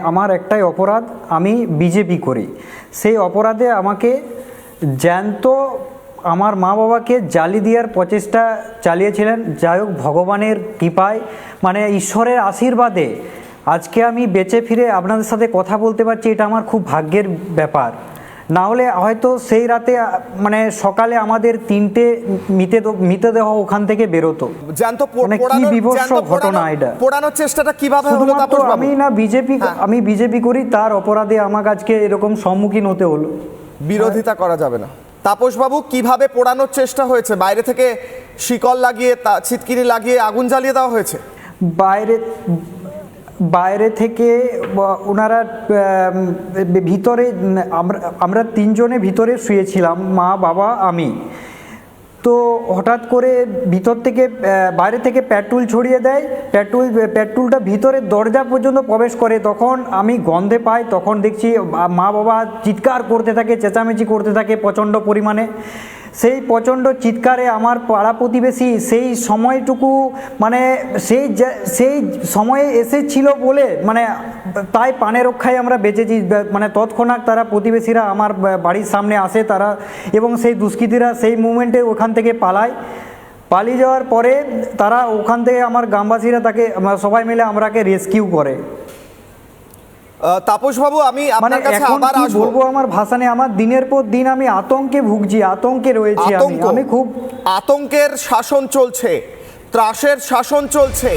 আমার একটাই অপরাধ, আমি বিজেপি করি। সেই অপরাধে আমাকে জ্যান্ত আমার মা বাবাকে জালি দেওয়ার প্রচেষ্টা চালিয়েছিলেন। যাই হোক, ভগবানের কৃপায় মানে ঈশ্বরের আশীর্বাদে আজকে আমি বেঁচে ফিরে আপনাদের সাথে কথা বলতে পারছি। এটা আমার খুব ভাগ্যের ব্যাপার। না হলে হয়তো সেই রাতে মানে সকালে আমাদের 3টে মৃতদেহ ওখান থেকে বেরোতো। মানে কি বিভৎস ঘটনা এটা। পোড়ানোর চেষ্টাটা কিভাবে হলো তাপস বাবু? আমি বিজেপি করি, তার অপরাধে আমাকে আজকে এরকম সম্মুখীন হতে হলো। বিরোধিতা করা যাবে না। তাপস বাবু, কিভাবে পোড়ানোর চেষ্টা হয়েছে? বাইরে থেকে শিকল লাগিয়ে, ছিটকিনি লাগিয়ে আগুন জ্বালিয়ে দেওয়া হয়েছে? বাইরে থেকে ওনারা ভিতরে, আমরা 3 জনে ভিতরে শুয়েছিলাম, মা বাবা আমি। তো হঠাৎ করে ভিতর থেকে বাইরে থেকে পেট্রোল ছড়িয়ে দেয়। পেট্রোলটা ভিতরে দরজা পর্যন্ত প্রবেশ করে। তখন আমি গন্ধে পাই, তখন দেখছি মা বাবা চিৎকার করতে থাকে, চেঁচামেচি করতে থাকে প্রচণ্ড পরিমাণে। সেই প্রচণ্ড চিৎকারে আমার পাড়া প্রতিবেশী সেই সময়টুকু মানে সেই সময়ে এসেছিল বলে মানে তাই প্রাণে রক্ষায় আমরা বেঁচেছি। মানে তৎক্ষণাৎ তারা প্রতিবেশীরা আমার বাড়ির সামনে আসে তারা, এবং সেই দুষ্কৃতীরা সেই মুমেন্টে ওখান থেকে পালিয়ে যাওয়ার পরে তারা ওখান থেকে আমার গ্রামবাসীরা তাকে সবাই মিলে আমরাকে রেস্কিউ করে। তাপস বাবু, আমি আপনার কাছে আবার আসব। বলবো, আমার ভাষা নেই। আমার দিনের পর দিন আমি আতঙ্কে ভুগছি, আতঙ্কে রয়েছি। আমি খুব আতঙ্কের শাসন চলছে, ত্রাসের শাসন চলছে।